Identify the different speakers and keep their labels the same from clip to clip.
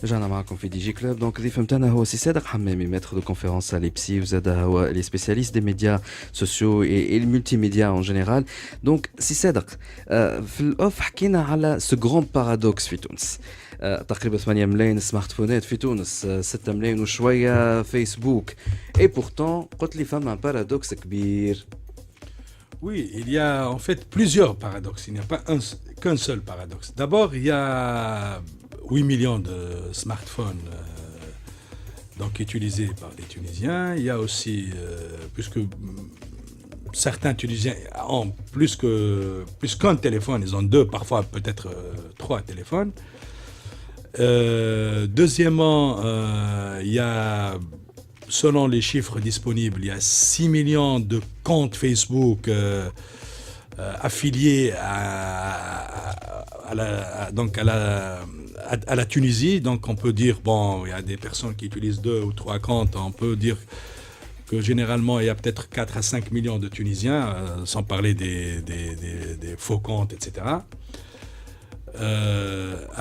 Speaker 1: رجعنا معكم في دي جي كلوب. دونك اللي فهمت انا هو سي صادق حمامي ماتر دو كونفيرونس على بسي وزاد هو لي سبيسياليست دي ميديا سوسيو اي الملتي ميديا اون جينيرال. دونك سي صادق في الاوف حكينا على سو غران بارادوكس في تونس. تقريبا 8 ملايين سمارت فونات في تونس، 6 ملايين وشويه فيسبوك، اي بورتون قلت لي فما بارادوكس كبير.
Speaker 2: Oui, il y a en fait plusieurs paradoxes. Il n'y a pas qu'un seul paradoxe. D'abord, il y a 8 millions de smartphones donc utilisés par les Tunisiens. Il y a aussi, puisque certains Tunisiens ont plus qu'un téléphone, ils ont deux, parfois peut-être trois téléphones. Deuxièmement, il y a, selon les chiffres disponibles, il y a 6 millions de comptes Facebook affiliés à la Tunisie. Donc on peut dire, bon, il y a des personnes qui utilisent 2 ou 3 comptes. On peut dire que généralement il y a peut-être 4 à 5 millions de Tunisiens, sans parler des faux comptes, etc.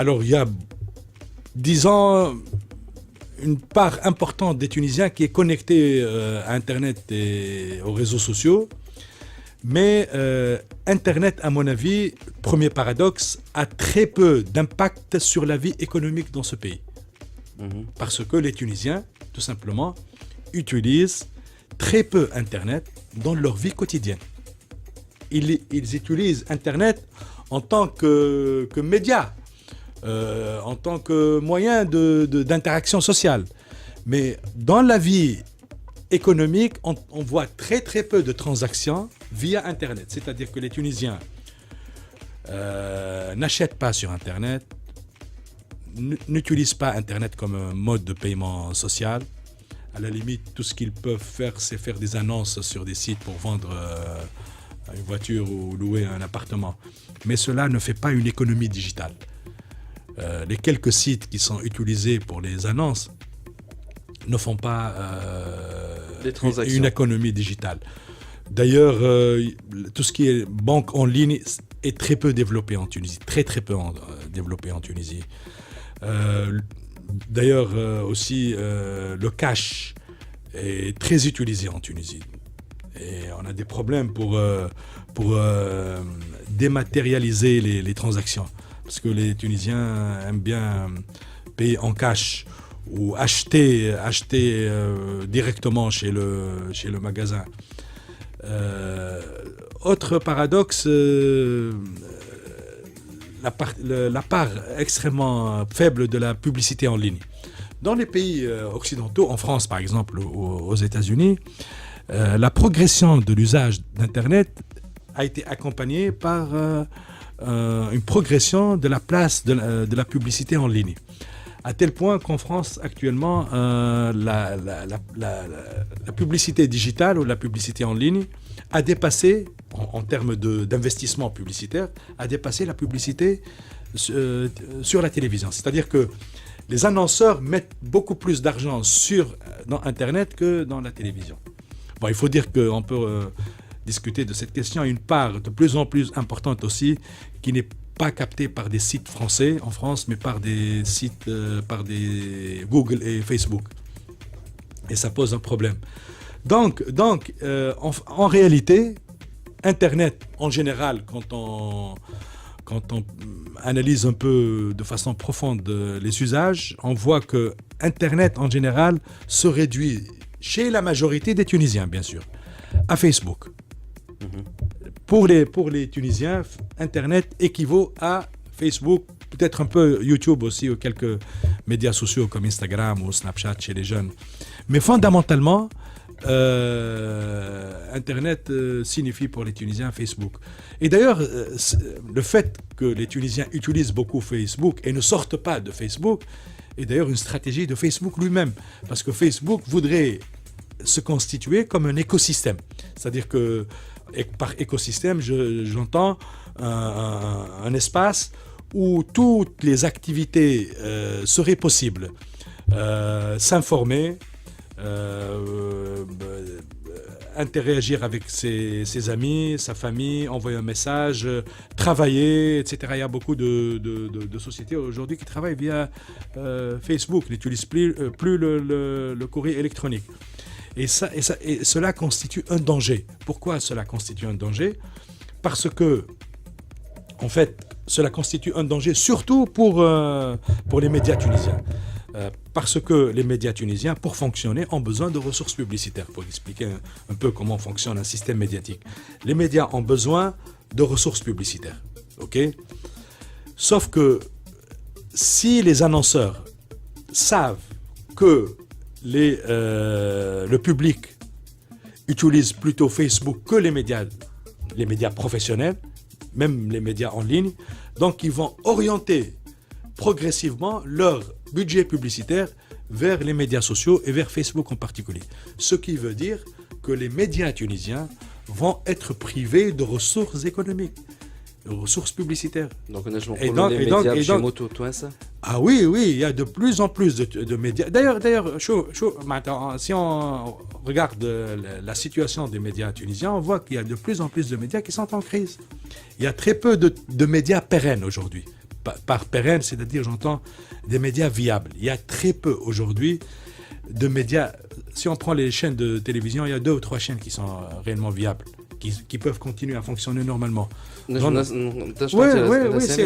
Speaker 2: Alors il y a, disons, une part importante des Tunisiens qui est connectée à Internet et aux réseaux sociaux. Mais Internet, à mon avis, premier paradoxe, a très peu d'impact sur la vie économique dans ce pays. Parce que les Tunisiens, tout simplement, utilisent très peu Internet dans leur vie quotidienne. Ils utilisent Internet en tant que média, en tant que moyen d'interaction sociale. Mais dans la vie économique, on voit très très peu de transactions via Internet. C'est-à-dire que les Tunisiens n'achètent pas sur Internet, n'utilisent pas Internet comme un mode de paiement social. À la limite, tout ce qu'ils peuvent faire, c'est faire des annonces sur des sites pour vendre une voiture ou louer un appartement. Mais cela ne fait pas une économie digitale. Les quelques sites qui sont utilisés pour les annonces ne font pas une économie digitale. D'ailleurs, tout ce qui est banque en ligne est très peu développé en Tunisie, très très peu développé en Tunisie. D'ailleurs, aussi, le cash est très utilisé en Tunisie. Et on a des problèmes pour dématérialiser les transactions. Parce que les Tunisiens aiment bien payer en cash ou acheter directement chez le magasin. Autre paradoxe, la part extrêmement faible de la publicité en ligne. Dans les pays occidentaux, en France par exemple, aux États-Unis, la progression de l'usage d'Internet a été accompagnée par une progression de la place de la publicité en ligne. À tel point qu'en France, actuellement, la publicité digitale ou la publicité en ligne a dépassé, en termes d'investissement publicitaire, a dépassé la publicité sur la télévision. C'est-à-dire que les annonceurs mettent beaucoup plus d'argent dans Internet que dans la télévision. Bon, il faut dire qu'on peut discuter de cette question. Une part de plus en plus importante aussi qui n'est pas captée par des sites français en France, mais par des sites, par des Google et Facebook. Et ça pose un problème. Donc en réalité, Internet en général, quand on analyse un peu de façon profonde les usages, on voit que Internet en général se réduit chez la majorité des Tunisiens, bien sûr, à Facebook. Pour les Tunisiens, Internet équivaut à Facebook, peut-être un peu YouTube aussi, ou quelques médias sociaux comme Instagram ou Snapchat chez les jeunes. Mais fondamentalement, Internet signifie pour les Tunisiens Facebook. Et d'ailleurs, le fait que les Tunisiens utilisent beaucoup Facebook et ne sortent pas de Facebook est d'ailleurs une stratégie de Facebook lui-même. Parce que Facebook voudrait se constituer comme un écosystème. C'est-à-dire que par écosystème, j'entends un espace où toutes les activités seraient possibles. S'informer, interagir avec ses amis, sa famille, envoyer un message, travailler, etc. Il y a beaucoup de sociétés aujourd'hui qui travaillent via Facebook, n'utilisent plus le courrier électronique. Et cela constitue un danger. Pourquoi cela constitue un danger? Parce que, en fait, cela constitue un danger surtout pour les médias tunisiens. Parce que les médias tunisiens, pour fonctionner, ont besoin de ressources publicitaires. Pour expliquer un peu comment fonctionne un système médiatique. Les médias ont besoin de ressources publicitaires. Ok? Sauf que si les annonceurs savent que le public utilise plutôt Facebook que les médias professionnels, même les médias en ligne, donc ils vont orienter progressivement leur budget publicitaire vers les médias sociaux et vers Facebook en particulier. Ce qui veut dire que les médias tunisiens vont être privés de ressources économiques, de ressources publicitaires.
Speaker 1: Donc on a les médias chez Moto, toi ça?
Speaker 2: Ah oui, il y a de plus en plus de médias. D'ailleurs, si on regarde la situation des médias tunisiens, on voit qu'il y a de plus en plus de médias qui sont en crise. Il y a très peu de médias pérennes aujourd'hui. Par pérenne, c'est-à-dire, j'entends des médias viables. Il y a très peu aujourd'hui de médias. Si on prend les chaînes de télévision, il y a 2 ou 3 chaînes qui sont réellement viables, qui peuvent continuer à fonctionner normalement. Oui,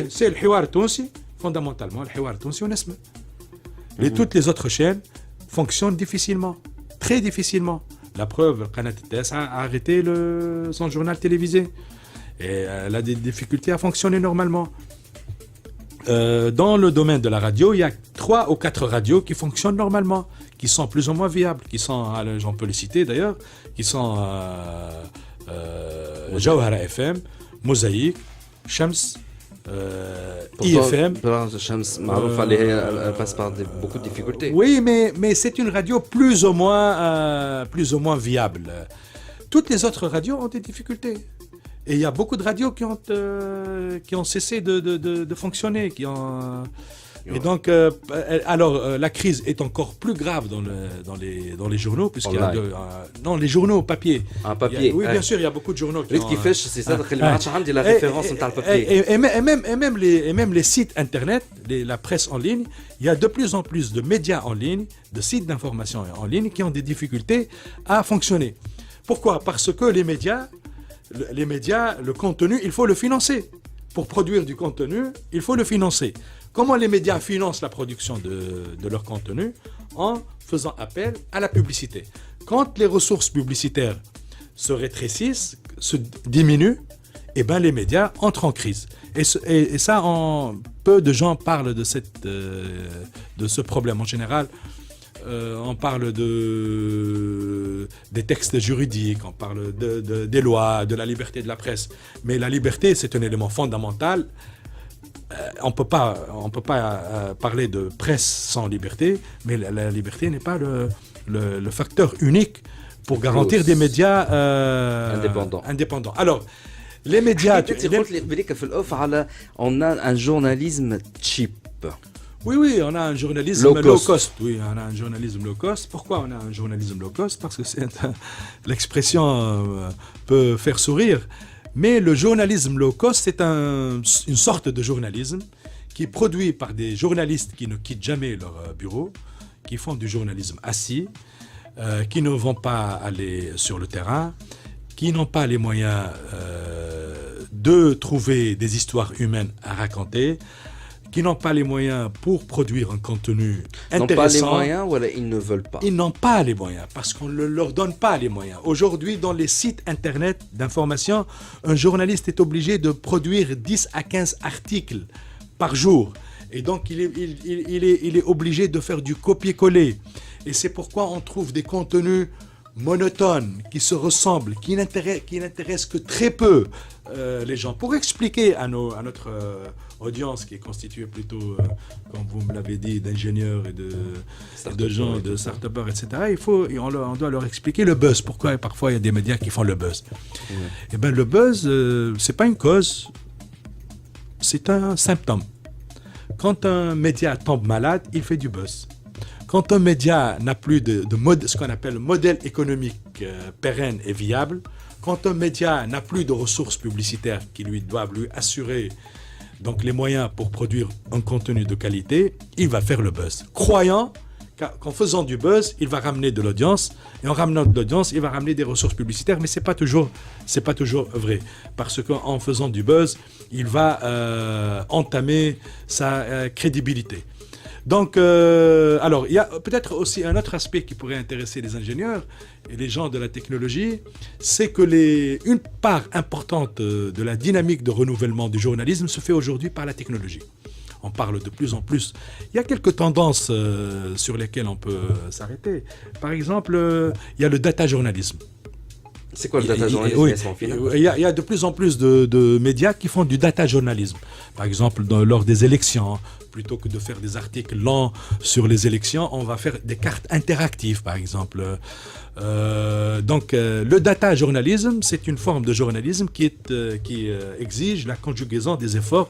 Speaker 2: c'est le Hiwar Tounsi, fondamentalement, le Hiwar Tounsi on Esma. Et toutes les autres chaînes fonctionnent difficilement, très difficilement. La preuve, Qanat TS a arrêté son journal télévisé. Et elle a des difficultés à fonctionner normalement. Dans le domaine de la radio, il y a 3 ou 4 radios qui fonctionnent normalement, qui sont plus ou moins viables, qui sont, j'en peux les citer d'ailleurs, qui sont Jawhara FM, Mosaïque, Shams, IFM.
Speaker 1: Shams, elle passe par beaucoup de difficultés.
Speaker 2: Oui, mais c'est une radio plus ou moins viable. Toutes les autres radios ont des difficultés. Et il y a beaucoup de radios qui ont cessé de fonctionner. Et donc, la crise est encore plus grave dans les journaux, puisqu'il y a non, les journaux papier.
Speaker 1: Papier.
Speaker 2: Oui, bien sûr, il y a beaucoup de journaux
Speaker 1: qui ont... c'est ça, la référence dans le papier.
Speaker 2: Et même les sites internet, la presse en ligne, il y a de plus en plus de médias en ligne, de sites d'information en ligne qui ont des difficultés à fonctionner. Pourquoi? Parce que les médias, le contenu, il faut le financer. Pour produire du contenu, il faut le financer. Comment les médias financent la production de leur contenu? En faisant appel à la publicité. Quand les ressources publicitaires se rétrécissent, se diminuent, eh ben les médias entrent en crise. Et ça, peu de gens parlent de ce problème. En général, on parle des textes juridiques, on parle des lois, de la liberté de la presse. Mais la liberté, c'est un élément fondamental. On peut pas parler de presse sans liberté, mais la liberté n'est pas le facteur unique pour garantir des médias indépendants. Alors, les médias...
Speaker 1: On a un journalisme cheap.
Speaker 2: Oui, on a un journalisme low cost. Oui, on a un journalisme low cost. Pourquoi on a un journalisme low cost? Parce que l'expression peut faire sourire. Mais le journalisme low cost, c'est une sorte de journalisme qui est produit par des journalistes qui ne quittent jamais leur bureau, qui font du journalisme assis, qui ne vont pas aller sur le terrain, qui n'ont pas les moyens de trouver des histoires humaines à raconter, qui n'ont pas les moyens pour produire un contenu intéressant.
Speaker 1: Ils n'ont pas les moyens ou ils ne veulent pas?
Speaker 2: Ils n'ont pas les moyens parce qu'on ne leur donne pas les moyens. Aujourd'hui, dans les sites internet d'information, un journaliste est obligé de produire 10 à 15 articles par jour. Et donc, il est obligé de faire du copier-coller. Et c'est pourquoi on trouve des contenus monotones, qui se ressemblent, qui n'intéressent que très peu les gens. Pour expliquer à notre audience qui est constituée plutôt, comme vous me l'avez dit, d'ingénieurs et de gens, de start-upers, etc., on doit leur expliquer le buzz. Pourquoi parfois il y a des médias qui font le buzz. Eh bien, le buzz, c'est pas une cause, c'est un symptôme. Quand un média tombe malade, il fait du buzz. Quand un média n'a plus ce qu'on appelle le modèle économique pérenne et viable. Quand un média n'a plus de ressources publicitaires qui lui doivent lui assurer donc les moyens pour produire un contenu de qualité, il va faire le buzz, croyant qu'en faisant du buzz, il va ramener de l'audience, et en ramenant de l'audience, il va ramener des ressources publicitaires, mais c'est pas toujours vrai, parce qu'en faisant du buzz, il va entamer sa crédibilité. Donc, alors, il y a peut-être aussi un autre aspect qui pourrait intéresser les ingénieurs et les gens de la technologie, c'est que une part importante de la dynamique de renouvellement du journalisme se fait aujourd'hui par la technologie. On parle de plus en plus. Il y a quelques tendances sur lesquelles on peut s'arrêter. Par exemple, il y a le data journalisme.
Speaker 1: C'est quoi le data journalisme?
Speaker 2: Oui, il y a de plus en plus de médias qui font du data journalisme. Par exemple, lors des élections, plutôt que de faire des articles lents sur les élections, on va faire des cartes interactives, par exemple. Donc, le data journalisme, c'est une forme de journalisme qui exige la conjugaison des efforts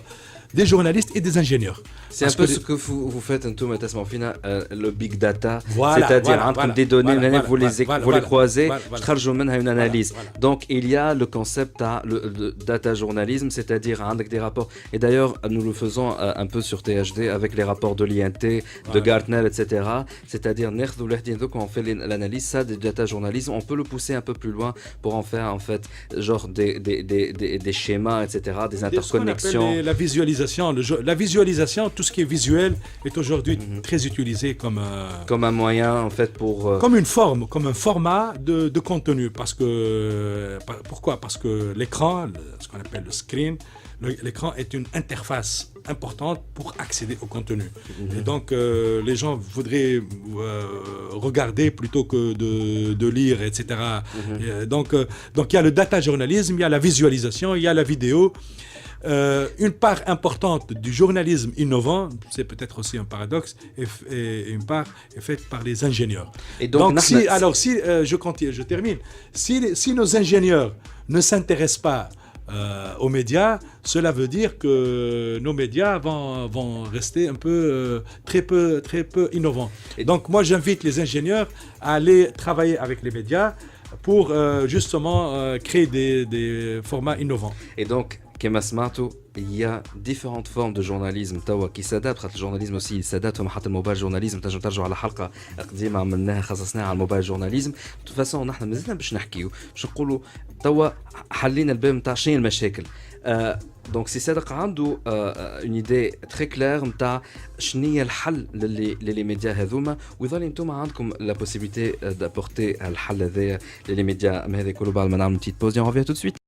Speaker 2: des journalistes et des ingénieurs.
Speaker 1: C'est un peu ce que vous faites un tout le big data, c'est-à-dire des données, vous les croisez, une analyse. Donc il y a le concept le data journalisme, c'est-à-dire avec des rapports. Et d'ailleurs, nous le faisons un peu sur THD avec les rapports de l'INT, de Gartner, etc. C'est-à-dire quand on fait l'analyse, ça, des data journalisme, on peut le pousser un peu plus loin pour en faire en fait genre des schémas, etc., des interconnexions.
Speaker 2: La visualisation, tout ce qui est visuel est aujourd'hui très utilisé comme
Speaker 1: un moyen en fait pour
Speaker 2: comme un format de contenu, parce que pourquoi? Parce que l'écran, ce qu'on appelle le screen, l'écran est une interface importante pour accéder au contenu. Et donc les gens voudraient regarder plutôt que de lire, etc. Donc il y a le data journalisme, il y a la visualisation, il y a la vidéo. Une part importante du journalisme innovant, c'est peut-être aussi un paradoxe, et une part est faite par les ingénieurs.
Speaker 1: Et donc
Speaker 2: je termine. Si nos ingénieurs ne s'intéressent pas aux médias, cela veut dire que nos médias vont rester un peu, très peu innovants. Et donc moi j'invite les ingénieurs à aller travailler avec les médias pour justement créer des formats innovants.
Speaker 1: Et donc كما سمعتوا il y a différentes formes de journalisme توا qui s'adaptent. Le journalisme aussi il s'adapte. وحتى الموبايل جورناليزم تنجم ترجعوا على حلقه قديمه عملناها خصصناها على الموبايل جورناليزم. de toute façon نحن مازلنا باش نحكيو باش نقولوا توا حلينا الباب نتاع شنو المشاكل. دونك سي صادق عنده اون ايدي تري كلير نتاع شنو هي الحل للي ميديا هذوما، ويظل انتم عندكم لا بوسيبيليتي دابورتي الحل هذايا للي ميديا. هذا كله بعد ما نعمل بتيت بوز. On revient tout de suite.